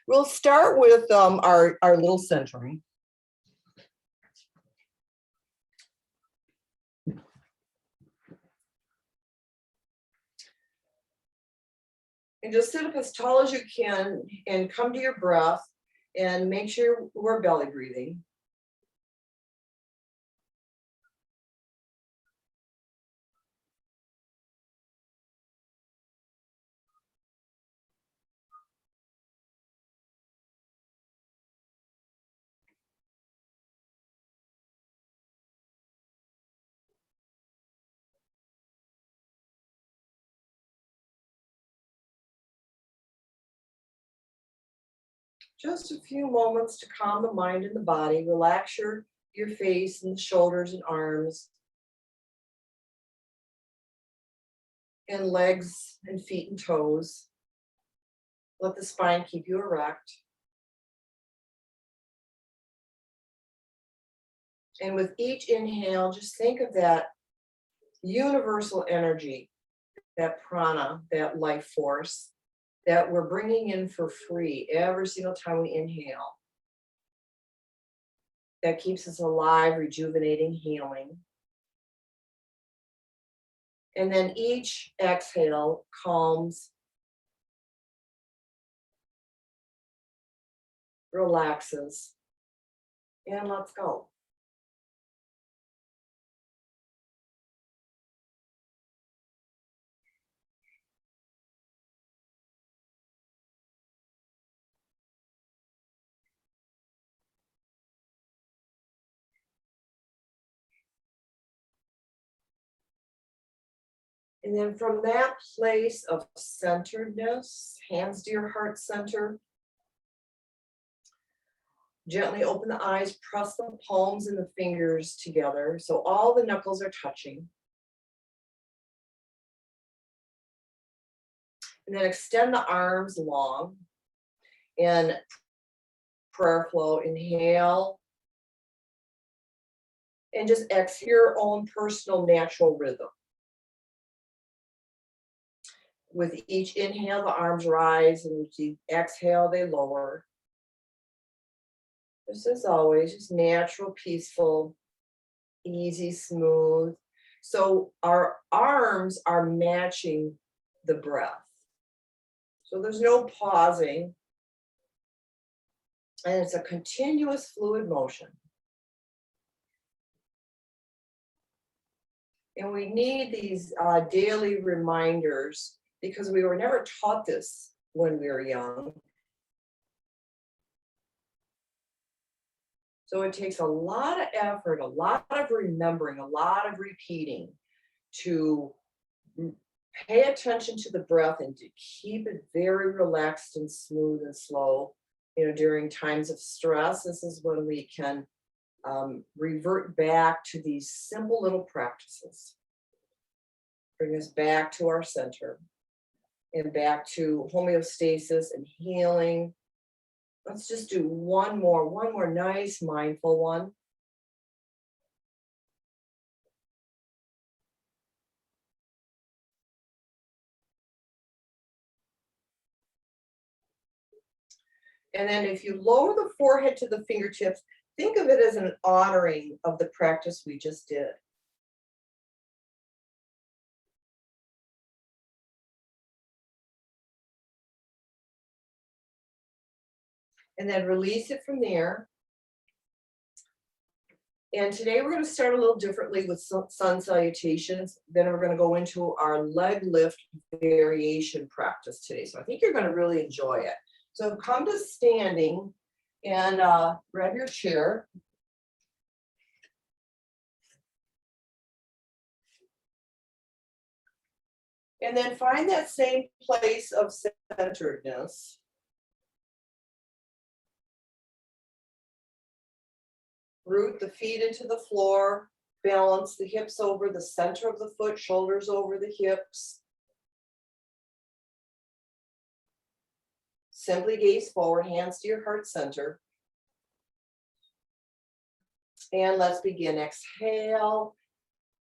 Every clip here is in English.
We'll start with our little centering. And just sit up as tall as you can and come to your breath and make sure we're belly breathing. Just a few moments to calm the mind and the body. Relax your face and shoulders and arms and legs and feet and toes. Let the spine keep you erect. And with each inhale, just think of that universal energy, that prana, that life force that we're bringing in for free every single time we inhale. That keeps us alive, rejuvenating, healing. And then each exhale calms, relaxes, and let's go. And then from that place of centeredness, hands to your heart center, gently open the eyes, press the palms and the fingers together so all the knuckles are touching. And then extend the arms long and prayer flow. Inhale. And just exhale your own personal natural rhythm. With each inhale, the arms rise, and with each exhale, they lower. Just as always, just natural, peaceful, easy, smooth. So our arms are matching the breath. So there's no pausing. And it's a continuous fluid motion. And we need these daily reminders because we were never taught this when we were young. So it takes a lot of effort, a lot of remembering, a lot of repeating to pay attention to the breath and to keep it very relaxed and smooth and slow. You know, during times of stress, this is when we can revert back to these simple little practices. Bring us back to our center and back to homeostasis and healing. Let's just do one more nice mindful one. And then if you lower the forehead to the fingertips, think of it as an honoring of the practice we just did. And then release it from there. And today we're going to start a little differently with sun salutations. Then we're going to go into our leg lift variation practice today. So I think you're going to really enjoy it. So come to standing and grab your chair. And then find that same place of centeredness. Root the feet into the floor, balance the hips over the center of the foot, shoulders over the hips. Simply gaze forward, hands to your heart center. And let's begin. Exhale,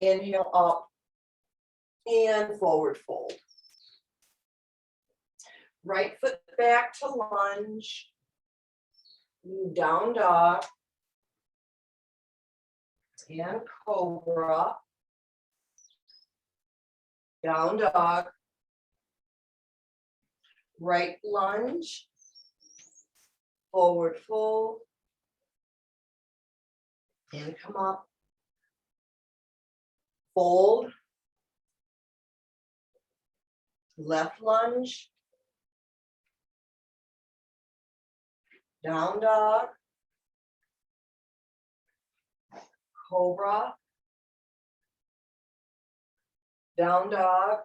inhale up, and forward fold. Right foot back to lunge, down dog, and cobra, down dog, right lunge, forward fold, and come up, fold, left lunge, down dog, cobra, down dog,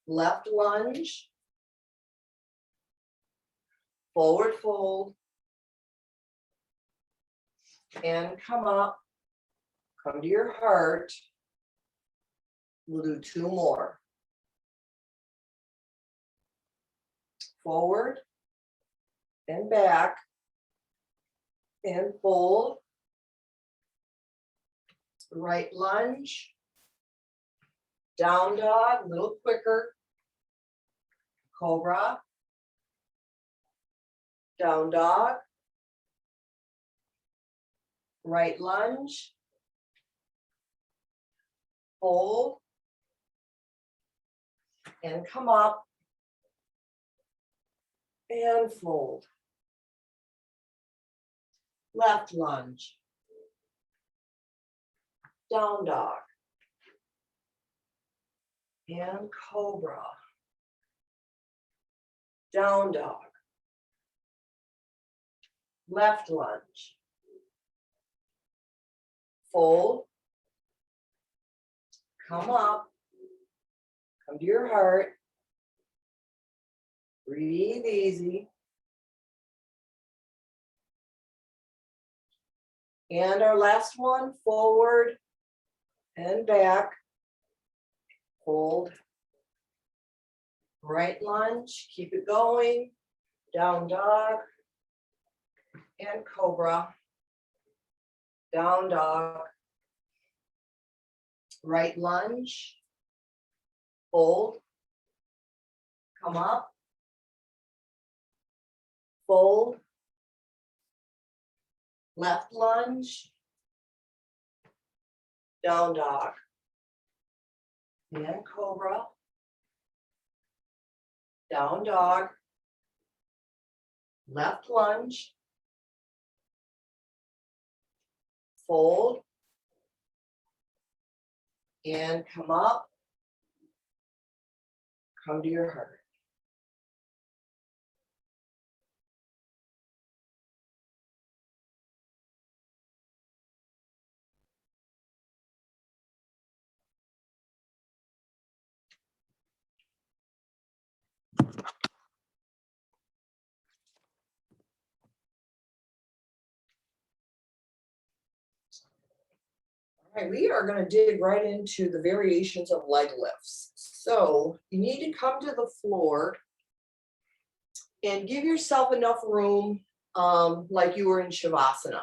left lunge, forward fold, and come up, come to your heart. We'll do 2 more. Forward and back and fold. Right lunge, down dog, a little quicker, cobra, down dog, right lunge, fold, and come up and fold. Left lunge, down dog, and cobra, down dog, left lunge, fold, come up, come to your heart, breathe easy. And our last one, forward and back, hold, right lunge, keep it going, down dog, and cobra, down dog, right lunge, fold, come up, fold, left lunge, down dog, and cobra, down dog, left lunge, fold, and come up, come to your heart. All right, we are going to dig right into the variations of leg lifts. So you need to come to the floor and give yourself enough room, like you were in Shavasana.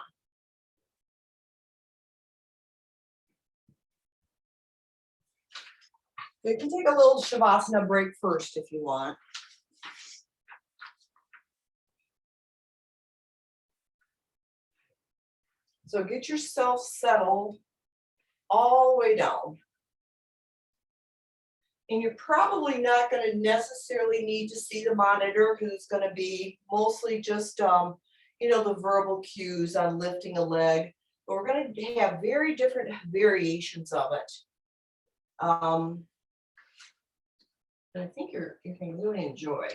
You can take a little Shavasana break first if you want. So get yourself settled all the way down. And you're probably not going to necessarily need to see the monitor because it's going to be mostly just, the verbal cues on lifting a leg. But we're going to have very different variations of it. And I think you're going to really enjoy.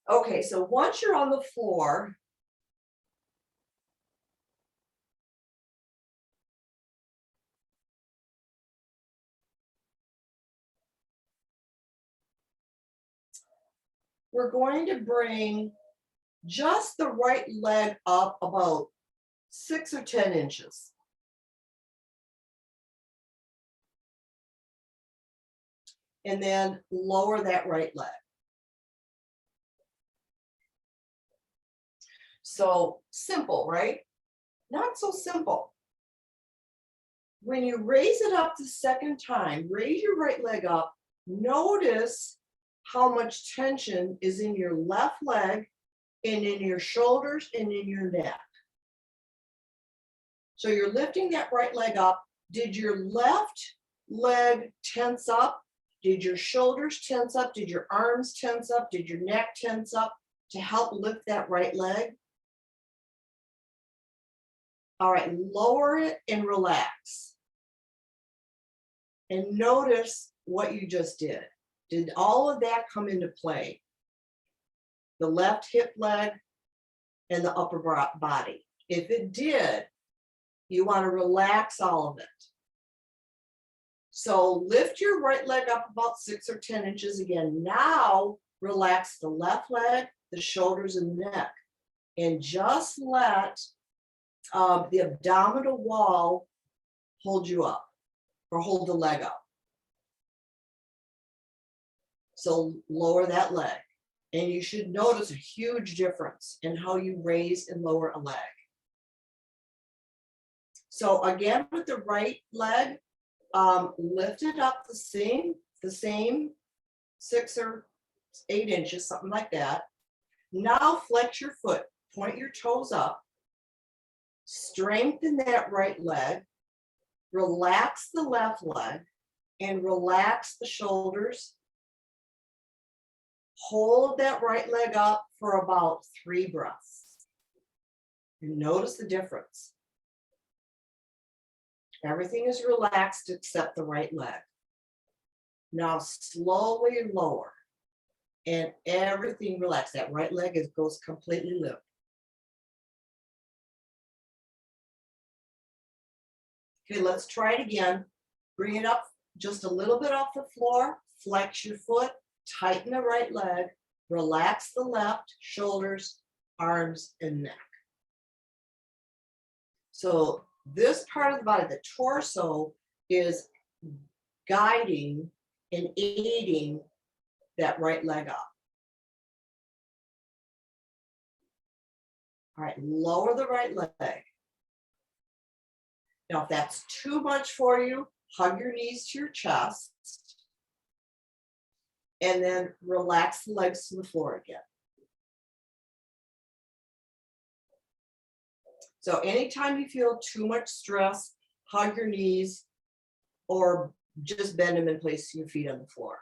Okay, so once you're on the floor, we're going to bring just the right leg up about 6 or 10 inches. And then lower that right leg. So simple, right? Not so simple. When you raise it up the second time, raise your right leg up, notice how much tension is in your left leg and in your shoulders and in your neck. So you're lifting that right leg up. Did your left leg tense up? Did your shoulders tense up? Did your arms tense up? Did your neck tense up to help lift that right leg? All right, lower it and relax. And notice what you just did. Did all of that come into play? The left hip leg and the upper body. If it did, you want to relax all of it. So lift your right leg up about 6 or 10 inches again. Now relax the left leg, the shoulders and neck, and just let the abdominal wall hold you up or hold the leg up. So lower that leg, and you should notice a huge difference in how you raise and lower a leg. So again, with the right leg, lift it up the same 6 or 8 inches, something like that. Now flex your foot, point your toes up, strengthen that right leg, relax the left leg, and relax the shoulders. Hold that right leg up for about 3 breaths. And notice the difference. Everything is relaxed except the right leg. Now slowly lower and everything relaxed. That right leg goes completely limp. Okay, let's try it again. Bring it up just a little bit off the floor. Flex your foot, tighten the right leg, relax the left, shoulders, arms, and neck. So this part of the body, the torso, is guiding and aiding that right leg up. All right, lower the right leg. Now, if that's too much for you, hug your knees to your chest and then relax the legs to the floor again. So anytime you feel too much stress, hug your knees or just bend them and place your feet on the floor.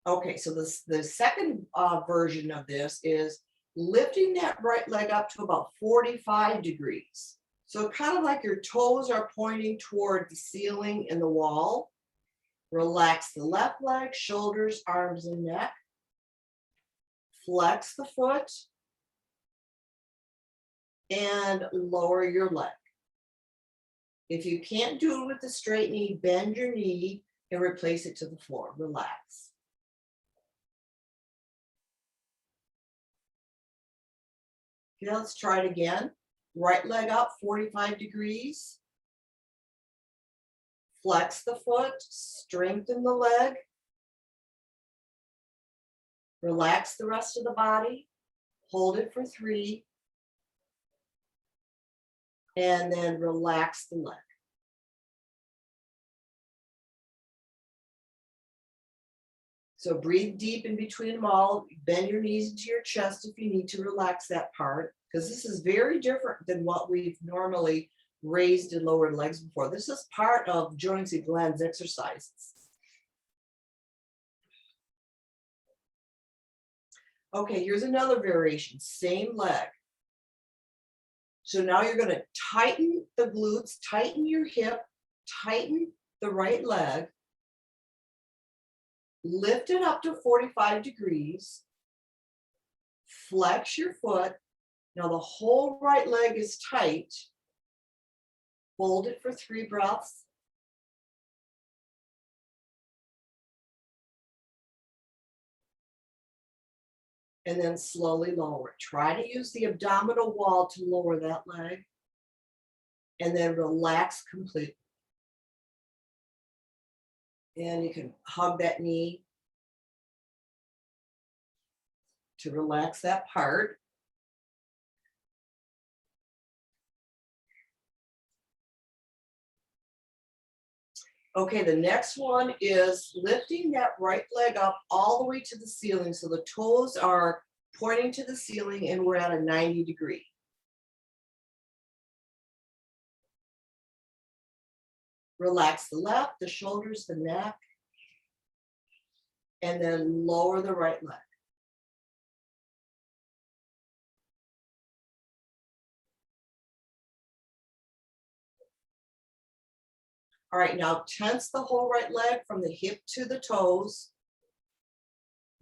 Okay, so the second version of this is lifting that right leg up to about 45 degrees. So kind of like your toes are pointing toward the ceiling and the wall. Relax the left leg, shoulders, arms, and neck. Flex the foot and lower your leg. If you can't do it with the straight knee, bend your knee and replace it to the floor. Relax. Okay, let's try it again. Right leg up 45 degrees. Flex the foot, strengthen the leg. Relax the rest of the body. Hold it for 3. And then relax the leg. So breathe deep in between them all. Bend your knees into your chest if you need to relax that part, because this is very different than what we've normally raised and lowered legs before. This is part of joints and glands exercises. Okay, here's another variation, same leg. So now you're going to tighten the glutes, tighten your hip, tighten the right leg, lift it up to 45 degrees, flex your foot. Now the whole right leg is tight. Hold it for 3 breaths. And then slowly lower it. Try to use the abdominal wall to lower that leg. And then relax completely. And you can hug that knee to relax that part. Okay, the next one is lifting that right leg up all the way to the ceiling. So the toes are pointing to the ceiling and we're at a 90-degree. Relax the left, the shoulders, the neck, and then lower the right leg. All right, now tense the whole right leg from the hip to the toes.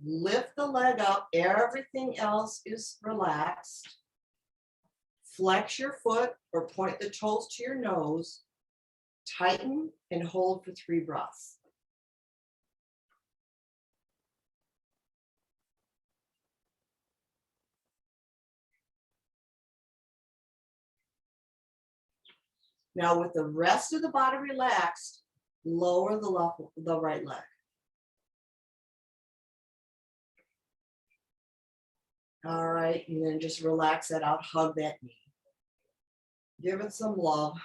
Lift the leg up, everything else is relaxed. Flex your foot or point the toes to your nose. Tighten and hold for 3 breaths. Now with the rest of the body relaxed, lower the right leg. All right, and then just relax that out, hug that knee. Give it some love.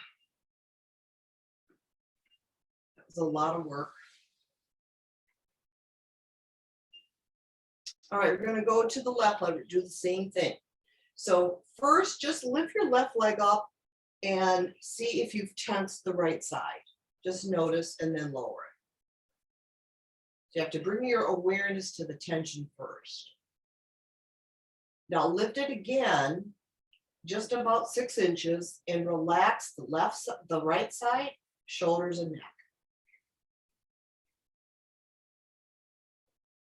That was a lot of work. All right, we're gonna go to the left leg, do the same thing. So first, just lift your left leg up and see if you've tensed the right side. Just notice and then lower it. So you have to bring your awareness to the tension first. Now lift it again, just about 6 inches, and relax the right side, shoulders and neck.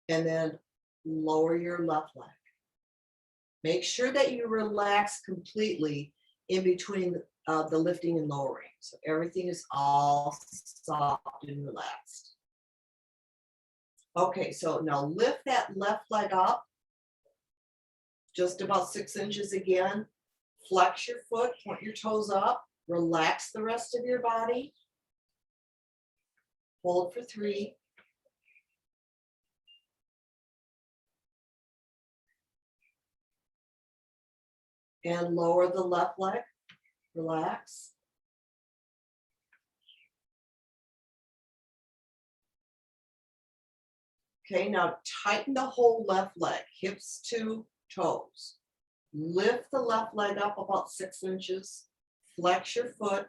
And then lower your left leg. Make sure that you relax completely in between the lifting and lowering. So everything is all soft and relaxed. Okay, so now lift that left leg up, just about 6 inches again. Flex your foot, point your toes up, relax the rest of your body. Hold for 3. And lower the left leg, relax. Okay, now tighten the whole left leg, hips to toes. Lift the left leg up about 6 inches. Flex your foot.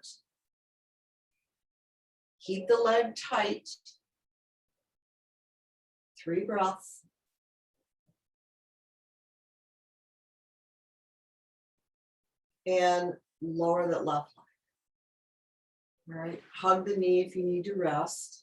Keep the leg tight. 3 breaths. And lower that left leg. All right, hug the knee if you need to rest.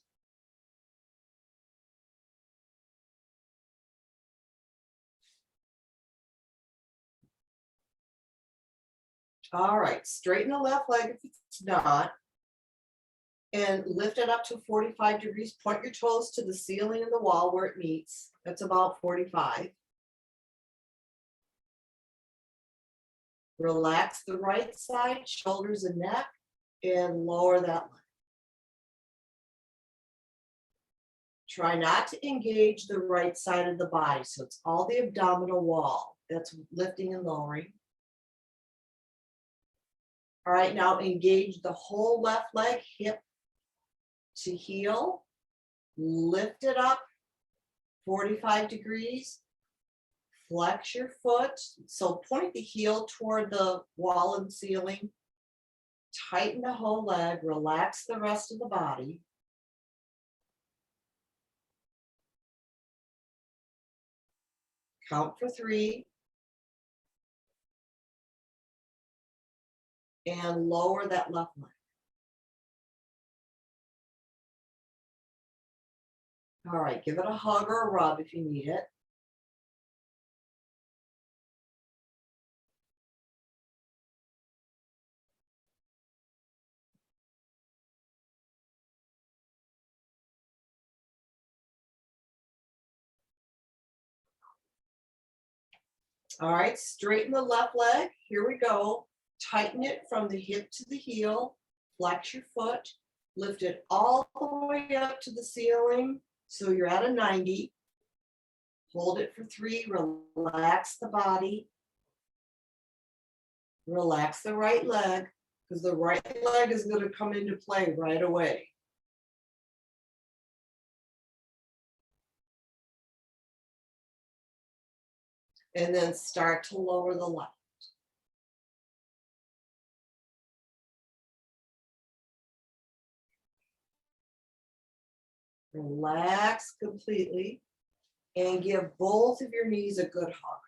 All right, straighten the left leg if it's not. And lift it up to 45 degrees. Point your toes to the ceiling and the wall where it meets. That's about 45. Relax the right side, shoulders and neck, and lower that leg. Try not to engage the right side of the body. So it's all the abdominal wall. That's lifting and lowering. All right, now engage the whole left leg, hip to heel. Lift it up 45 degrees. Flex your foot. So point the heel toward the wall and ceiling. Tighten the whole leg. Relax the rest of the body. Count for 3. And lower that left leg. All right, give it a hug or a rub if you need it. All right, straighten the left leg. Here we go. Tighten it from the hip to the heel. Flex your foot. Lift it all the way up to the ceiling. So you're at a 90. Hold it for 3. Relax the body. Relax the right leg because the right leg is going to come into play right away. And then start to lower the left. Relax completely and give both of your knees a good hug.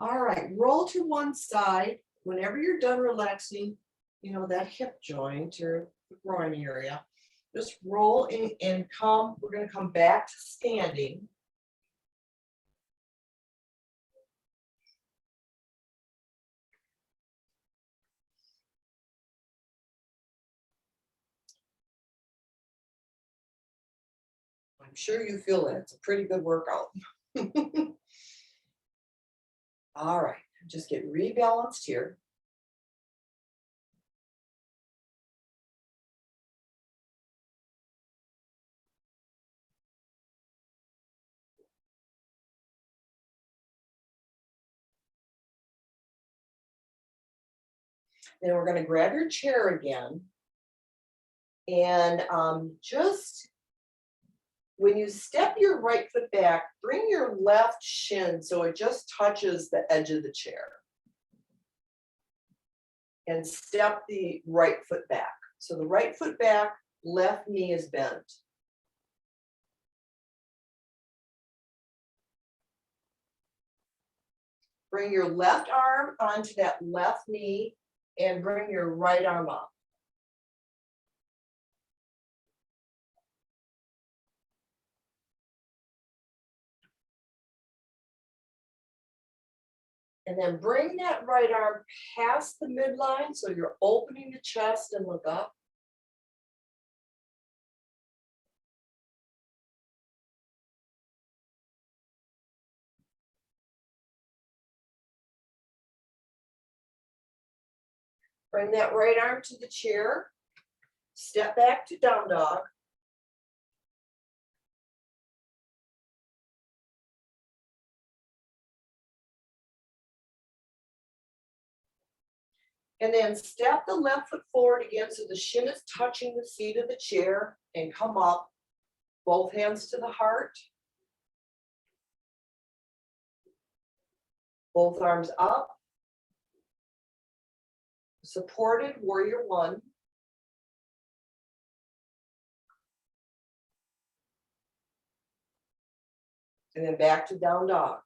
All right, roll to one side. Whenever you're done relaxing, that hip joint or the groin area, just roll in and come. We're going to come back to standing. I'm sure you feel it. It's a pretty good workout. All right, just get rebalanced here. Then we're going to grab your chair again. And just when you step your right foot back, bring your left shin so it just touches the edge of the chair. And step the right foot back. So the right foot back, left knee is bent. Bring your left arm onto that left knee and bring your right arm up. And then bring that right arm past the midline so you're opening the chest and look up. Bring that right arm to the chair. Step back to down dog. And then step the left foot forward again so the shin is touching the seat of the chair and come up. Both hands to the heart. Both arms up. Supported warrior one. And then back to down dog.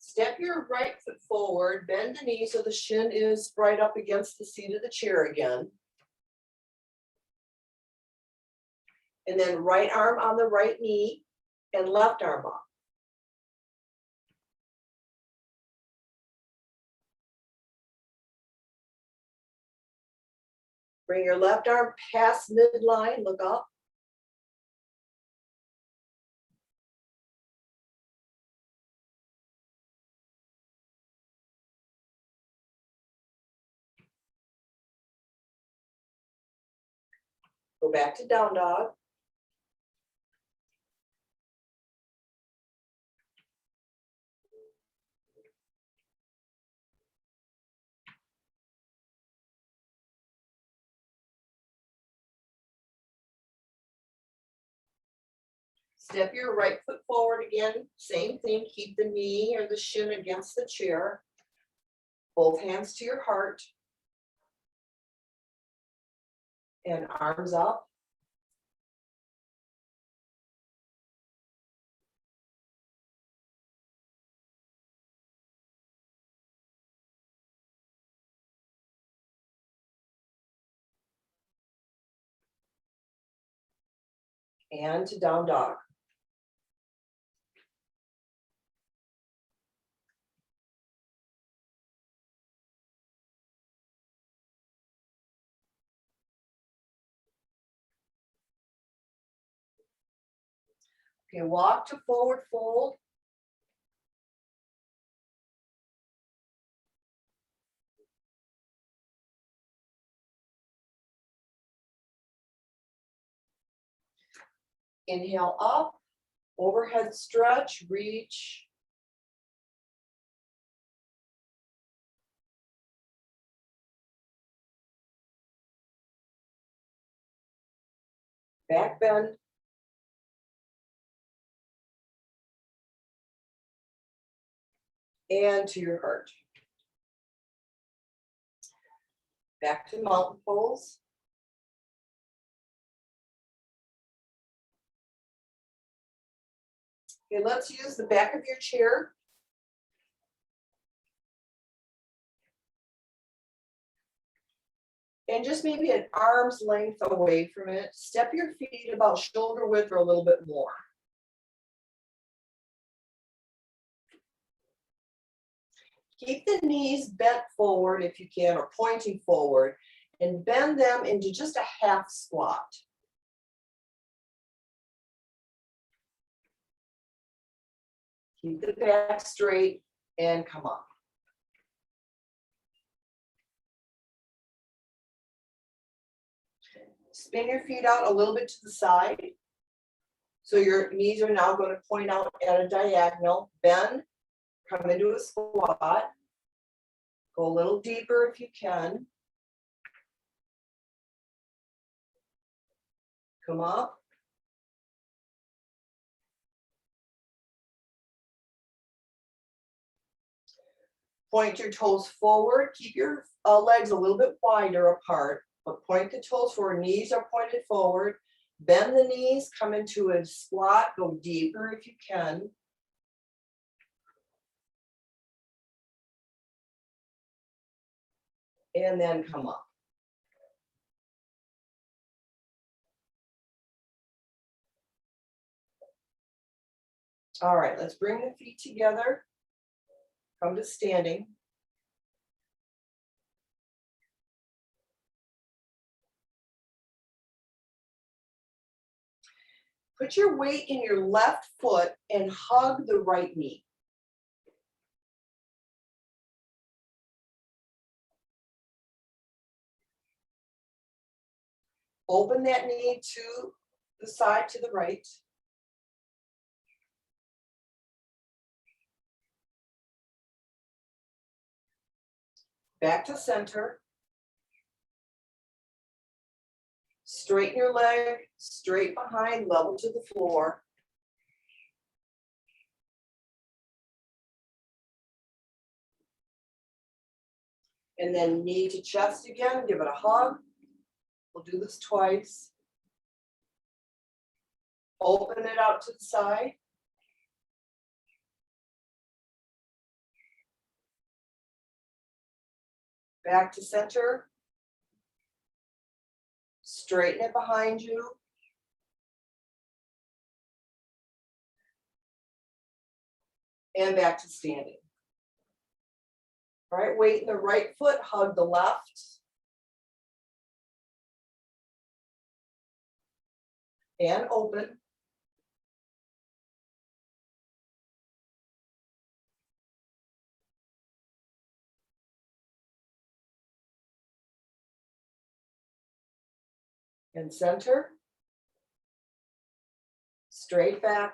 Step your right foot forward, bend the knee so the shin is right up against the seat of the chair again. And then right arm on the right knee and left arm up. Bring your left arm past midline, look up. Go back to down dog. Step your right foot forward again. Same thing, keep the knee or the shin against the chair. Both hands to your heart. And arms up. And to down dog. Okay, walk to forward fold. Inhale up, overhead stretch, reach. Back bend. And to your heart. Back to mountain pose. Okay, let's use the back of your chair. And just maybe an arm's length away from it. Step your feet about shoulder width or a little bit more. Keep the knees bent forward if you can, or pointing forward, and bend them into just a half squat. Keep the back straight and come up. Spin your feet out a little bit to the side. So your knees are now going to point out at a diagonal. Bend, come into a squat. Go a little deeper if you can. Come up. Point your toes forward. Keep your legs a little bit wider apart, but point the toes forward. Knees are pointed forward. Bend the knees, come into a squat. Go deeper if you can. And then come up. All right, let's bring the feet together. Come to standing. Put your weight in your left foot and hug the right knee. Open that knee to the side to the right. Back to center. Straighten your leg, straight behind, level to the floor. And then knee to chest again, give it a hug. We'll do this twice. Open it out to the side. Back to center. Straighten it behind you. And back to standing. All right, weight in the right foot, hug the left. And open. And center. Straight back.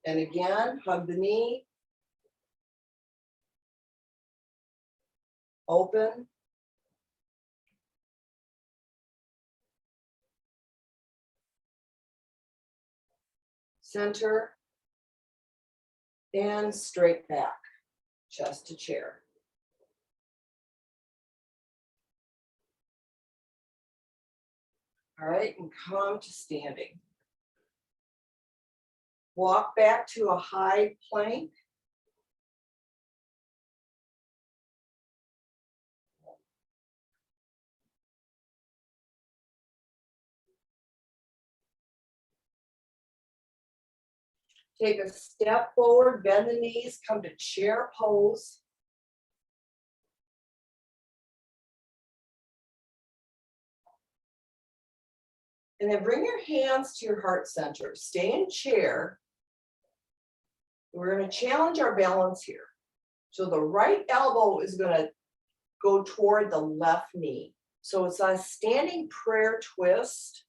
And again, hug the knee. Open. Center. And straight back, chest to chair. All right, and come to standing. Walk back to a high plank. Take a step forward, bend the knees, come to chair pose. And then bring your hands to your heart center. Stay in chair. We're going to challenge our balance here. So the right elbow is going to go toward the left knee. So it's a standing prayer twist.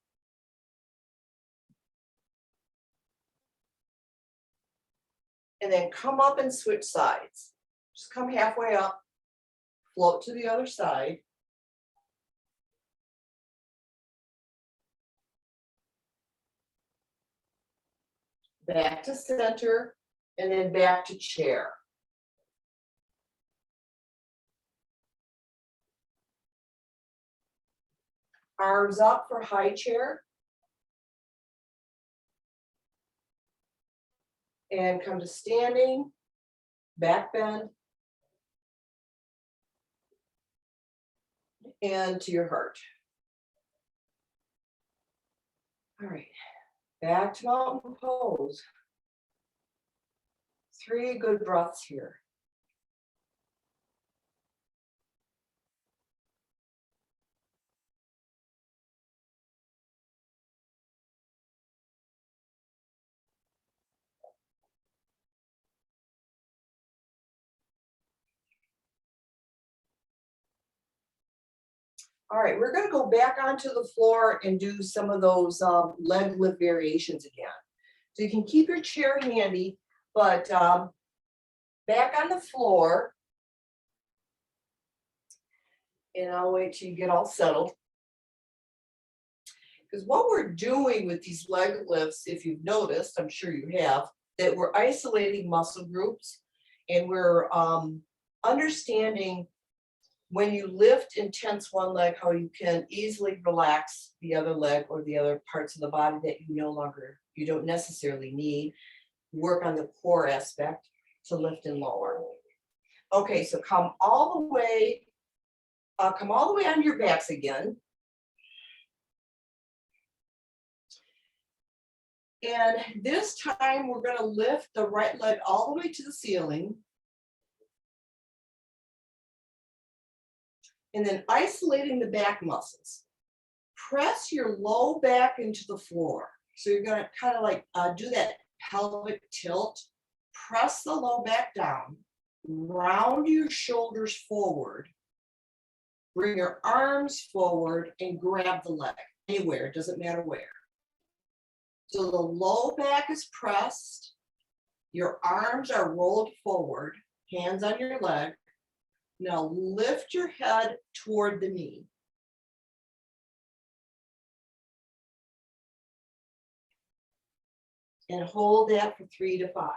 And then come up and switch sides. Just come halfway up, float to the other side. Back to center, and then back to chair. Arms up for high chair. And come to standing, back bend. And to your heart. All right, back to mountain pose. 3 good breaths here. All right, we're going to go back onto the floor and do some of those leg lift variations again. So you can keep your chair handy, but back on the floor. And I'll wait till you get all settled. Because what we're doing with these leg lifts, if you've noticed, I'm sure you have, that we're isolating muscle groups and we're understanding when you lift and tense one leg, how you can easily relax the other leg or the other parts of the body that you don't necessarily need. Work on the core aspect to lift and lower. Okay, so come all the way on your backs again. And this time we're going to lift the right leg all the way to the ceiling. And then isolating the back muscles. Press your low back into the floor. So you're going to kind of like do that pelvic tilt. Press the low back down. Round your shoulders forward. Bring your arms forward and grab the leg. Anywhere, it doesn't matter where. So the low back is pressed. Your arms are rolled forward. Hands on your leg. Now lift your head toward the knee. And hold that for 3 to 5.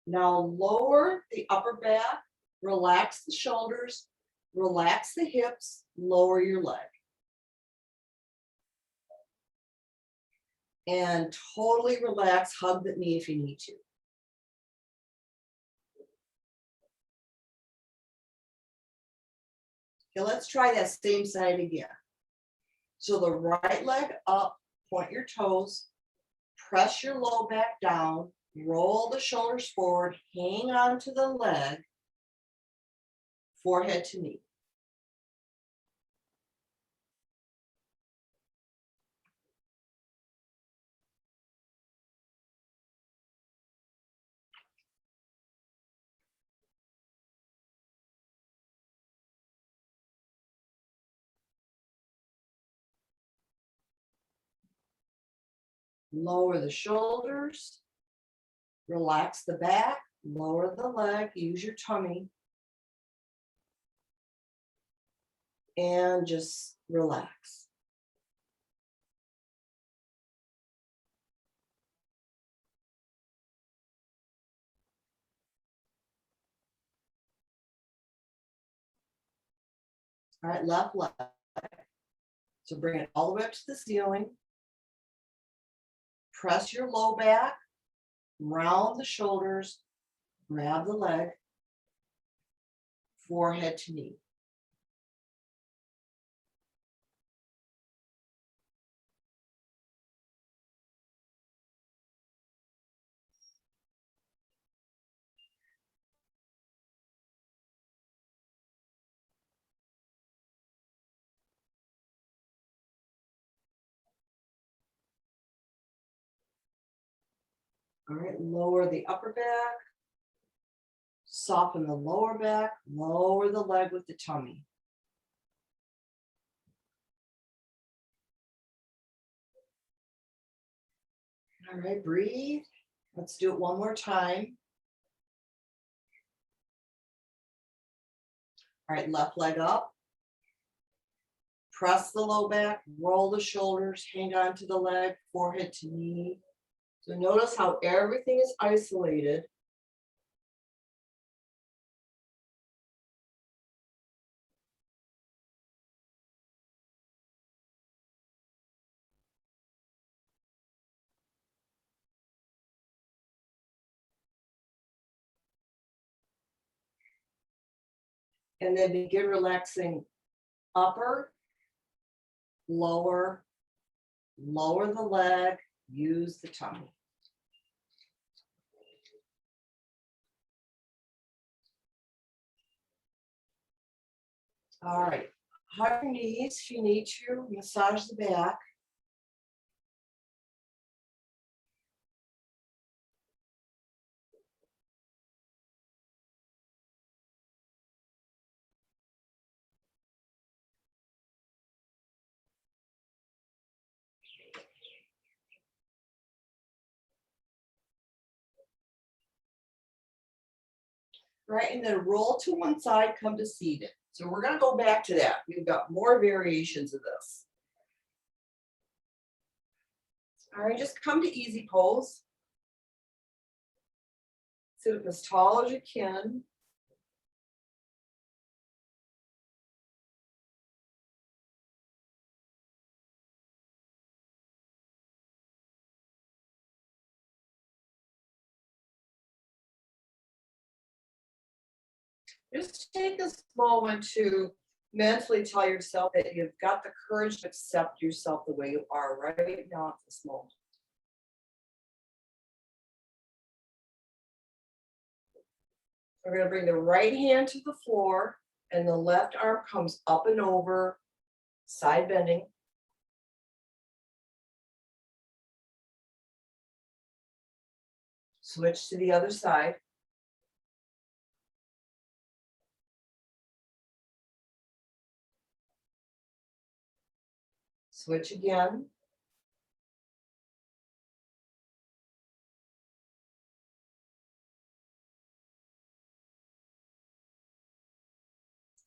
Now lower the upper back, relax the shoulders, relax the hips, lower your leg. And totally relax, hug the knee if you need to. Okay, let's try that same side again. So the right leg up, point your toes, press your low back down, roll the shoulders forward, hang on to the leg, forehead to knee. Lower the shoulders, relax the back, lower the leg, use your tummy, and just relax. All right, left leg. So bring it all the way up to the ceiling. Press your low back, round the shoulders, grab the leg, forehead to knee. All right, lower the upper back. Soften the lower back, lower the leg with the tummy. All right, breathe. Let's do it one more time. All right, left leg up. Press the low back, roll the shoulders, hang on to the leg, forehead to knee. So notice how everything is isolated. And then begin relaxing upper, lower, lower the leg, use the tummy. All right, hug your knees if you need to, massage the back. Right, and then roll to one side, come to seated. So we're gonna go back to that. We've got more variations of this. All right, just come to easy pose. Sit up as tall as you can. Just take this moment to mentally tell yourself that you've got the courage to accept yourself the way you are right now at this moment. We're going to bring the right hand to the floor and the left arm comes up and over, side bending. Switch to the other side. Switch again.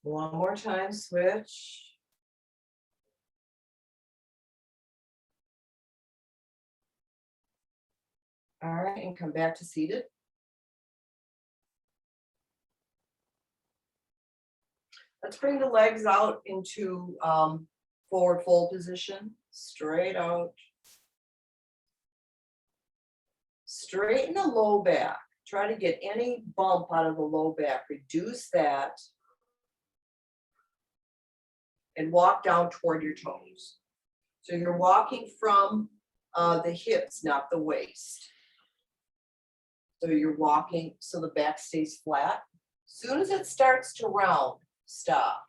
One more time, switch. All right, and come back to seated. Let's bring the legs out into forward fold position, straight out. Straighten the low back. Try to get any bump out of the low back. Reduce that. And walk down toward your toes. So you're walking from the hips, not the waist. So you're walking so the back stays flat. As soon as it starts to round, stop.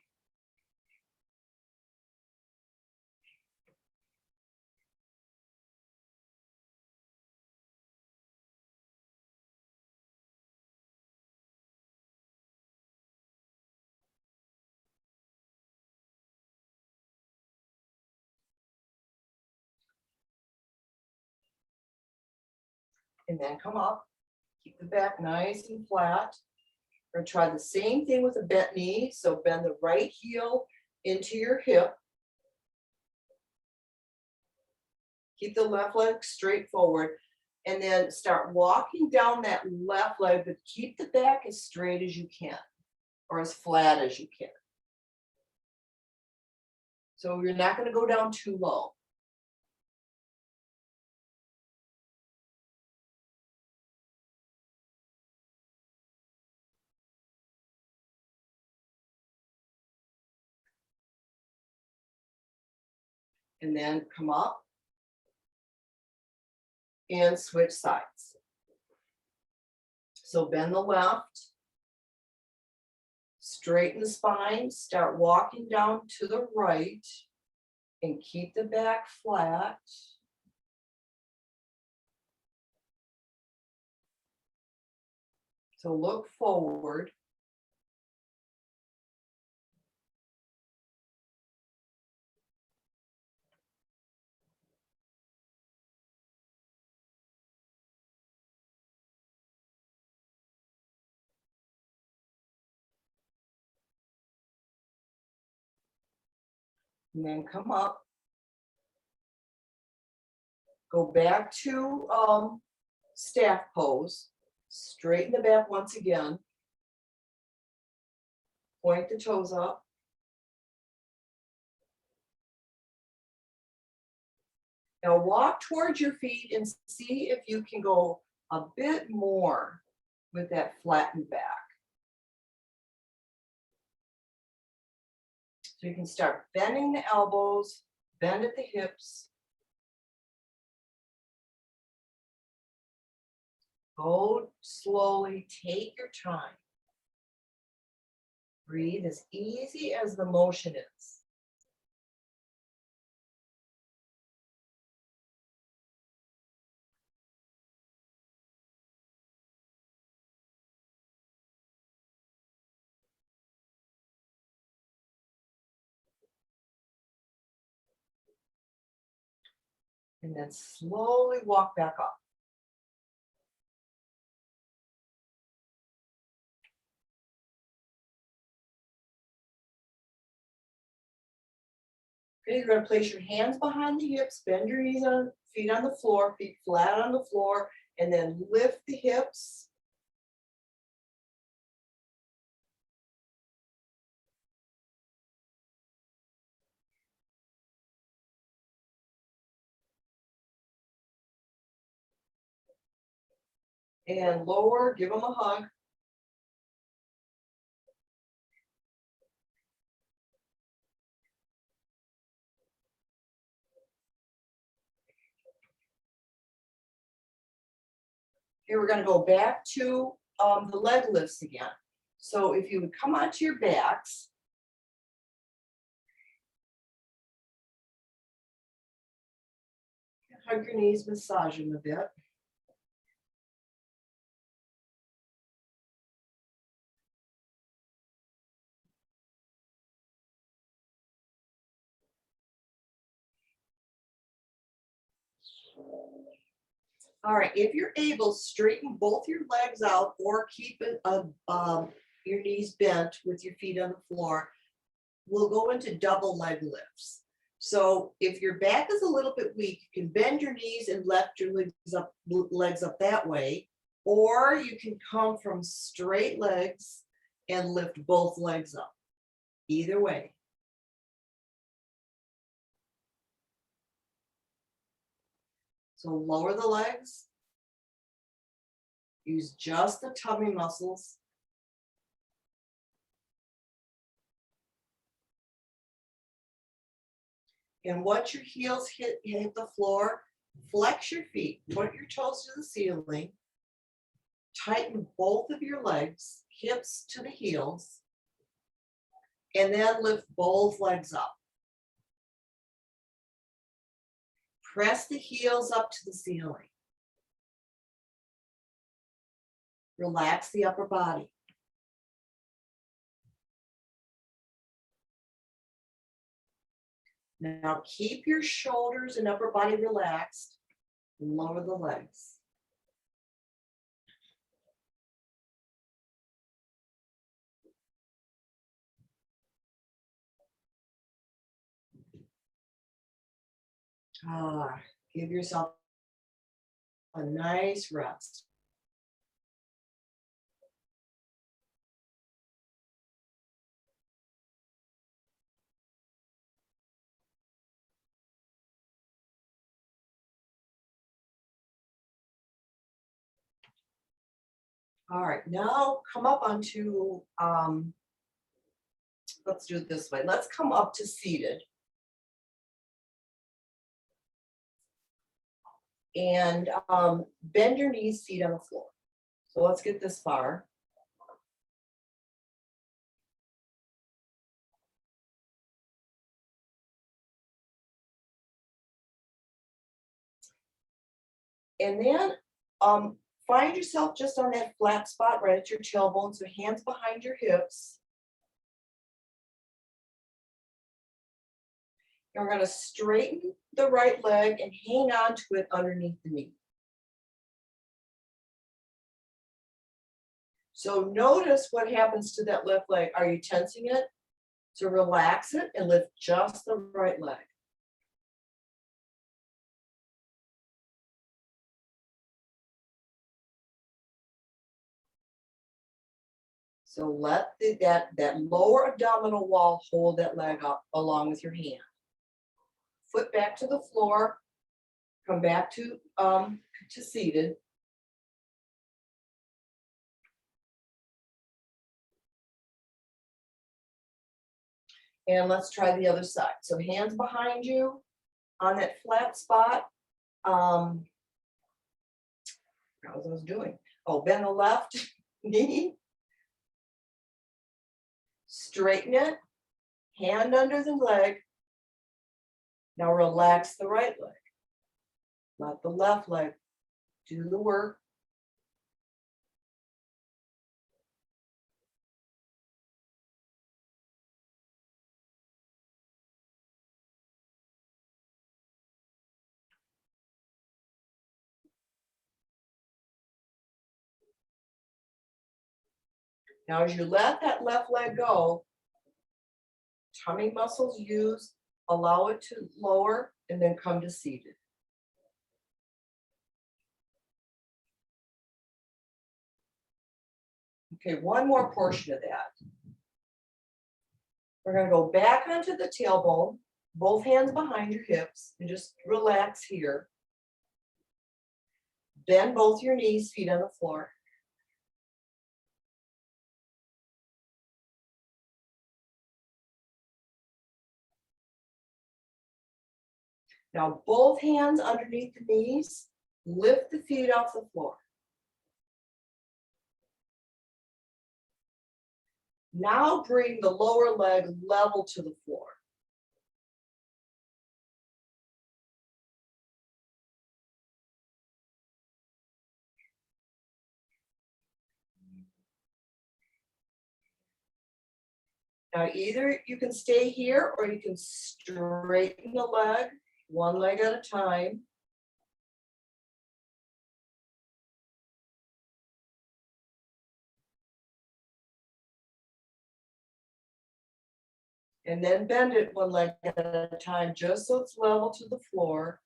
And then come up. Keep the back nice and flat. We're going to try the same thing with a bent knee. So bend the right heel into your hip. Keep the left leg straight forward. And then start walking down that left leg, but keep the back as straight as you can, or as flat as you can. So you're not going to go down too low. And then come up and switch sides. So bend the left, straighten the spine, start walking down to the right, and keep the back flat. So look forward. And then come up. Go back to staff pose. Straighten the back once again. Point the toes up. Now walk towards your feet and see if you can go a bit more with that flattened back. So you can start bending the elbows, bend at the hips. Go slowly, take your time. Breathe as easy as the motion is. And then slowly walk back up. Okay, you're gonna place your hands behind the hips, bend your knees on, feet on the floor, feet flat on the floor, and then lift the hips. And lower, give them a hug. Here we're gonna go back to the leg lifts again. So if you would come onto your backs, hug your knees, massage them a bit. All right, if you're able, straighten both your legs out or keep it, your knees bent with your feet on the floor. We'll go into double leg lifts. So if your back is a little bit weak, you can bend your knees and lift your legs up that way, or you can come from straight legs and lift both legs up. Either way. So lower the legs. Use just the tummy muscles. And once your heels hit the floor, flex your feet, point your toes to the ceiling, tighten both of your legs, hips to the heels, and then lift both legs up. Press the heels up to the ceiling. Relax the upper body. Now keep your shoulders and upper body relaxed. Lower the legs. Give yourself a nice rest. All right, now come up onto, let's do it this way. Let's come up to seated. And bend your knees, feet on the floor. So let's get this far. And then find yourself just on that flat spot right at your tailbone, so hands behind your hips. And we're going to straighten the right leg and hang on to it underneath the knee. So notice what happens to that left leg. Are you tensing it? So relax it and lift just the right leg. So let that lower abdominal wall hold that leg up along with your hand. Foot back to the floor. Come back to seated. And let's try the other side. So hands behind you on that flat spot. How was I doing? Oh, bend the left knee. Straighten it. Hand under the leg. Now relax the right leg. Let the left leg do the work. Now, as you let that left leg go, tummy muscles use, allow it to lower and then come to seated. Okay, one more portion of that. We're going to go back onto the tailbone, both hands behind your hips, and just relax here. Bend both your knees, feet on the floor. Now, both hands underneath the knees, lift the feet off the floor. Now bring the lower leg level to the floor. Now, either you can stay here or you can straighten the leg, one leg at a time. And then bend it one leg at a time, just so it's level to the floor.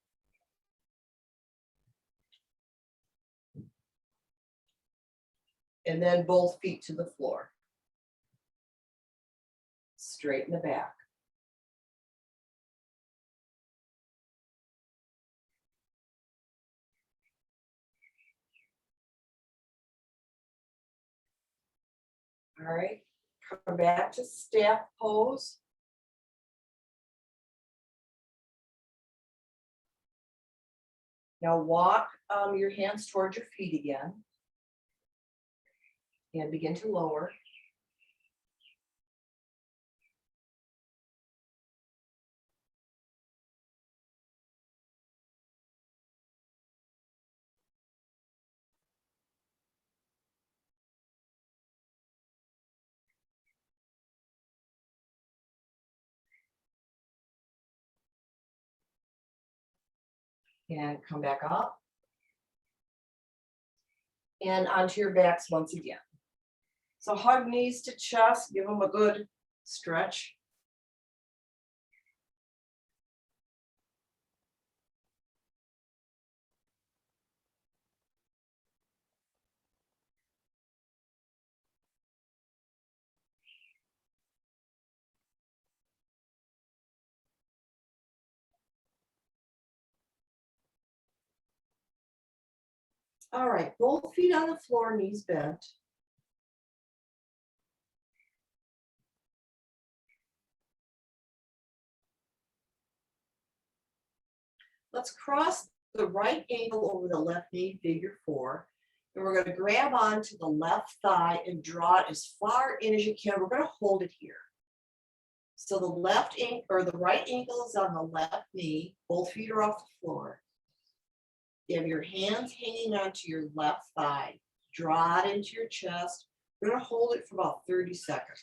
And then both feet to the floor. Straighten the back. All right, come back to staff pose. Now walk your hands towards your feet again. And begin to lower. And come back up. And onto your backs once again. So hug knees to chest, give them a good stretch. All right, both feet on the floor, knees bent. Let's cross the right ankle over the left knee, figure four. And we're going to grab onto the left thigh and draw it as far in as you can. We're going to hold it here. So the left ankle or the right ankle is on the left knee. Both feet are off the floor. You have your hands hanging onto your left thigh. Draw it into your chest. We're going to hold it for about 30 seconds.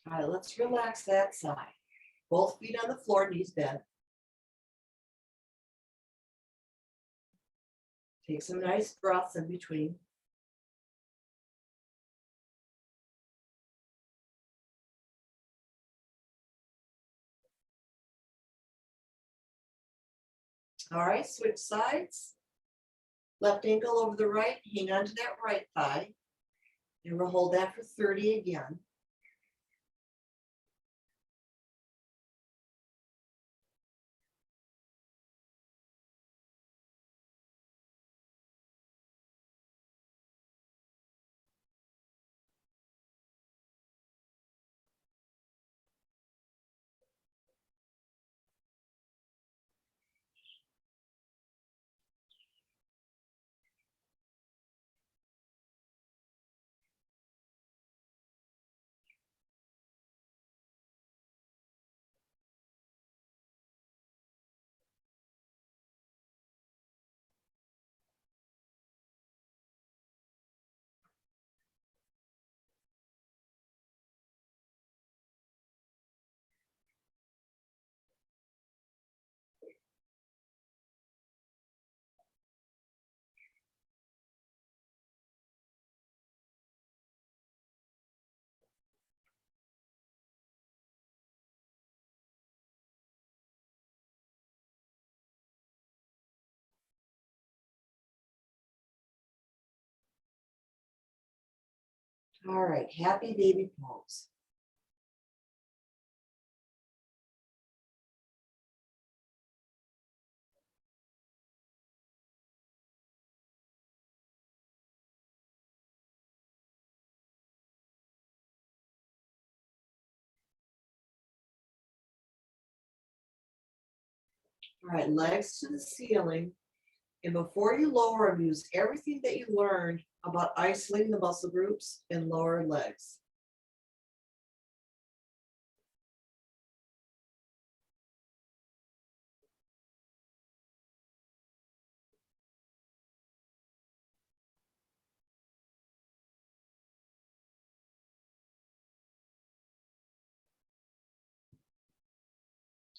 All right, let's relax that side. Both feet on the floor, knees bent. Take some nice breaths in between. All right, switch sides. Left ankle over the right, hang on to that right thigh. And we'll hold that for 30 again. All right, happy baby pose. All right, legs to the ceiling. And before you lower them, use everything that you learned about isolating the muscle groups and lower legs.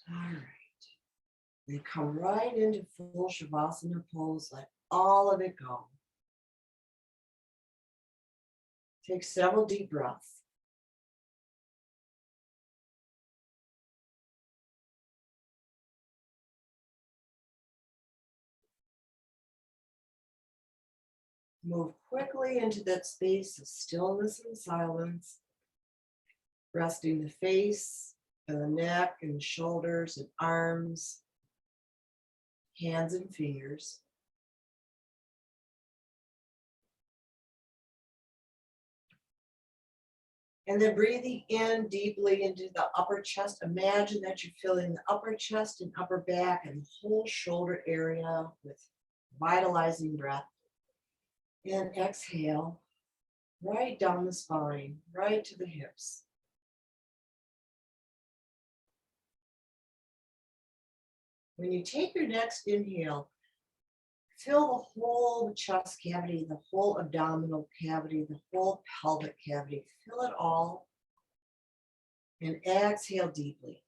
All right. Then come right into full Shavasana pose, let all of it go. Take several deep breaths. Move quickly into that space of stillness and silence, resting the face and the neck and shoulders and arms, hands and fingers. And then breathing in deeply into the upper chest. Imagine that you're filling the upper chest and upper back and the whole shoulder area with vitalizing breath. And exhale right down the spine, right to the hips. When you take your next inhale, fill the whole chest cavity, the whole abdominal cavity, the whole pelvic cavity. Fill it all. And exhale deeply.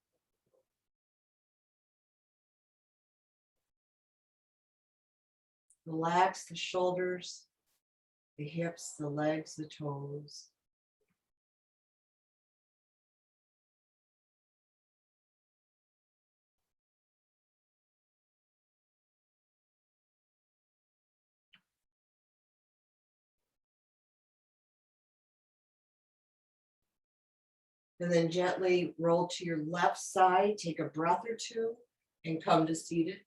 Relax the shoulders, the hips, the legs, the toes. And then gently roll to your left side, take a breath or two, and come to seated.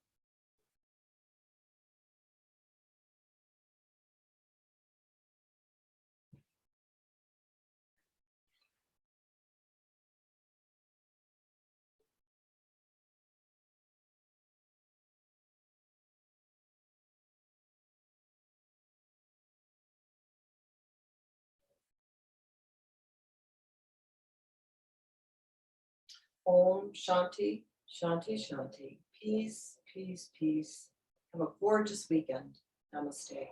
Om Shanti, Shanti, Shanti. Peace, peace, peace. Have a gorgeous weekend. Namaste.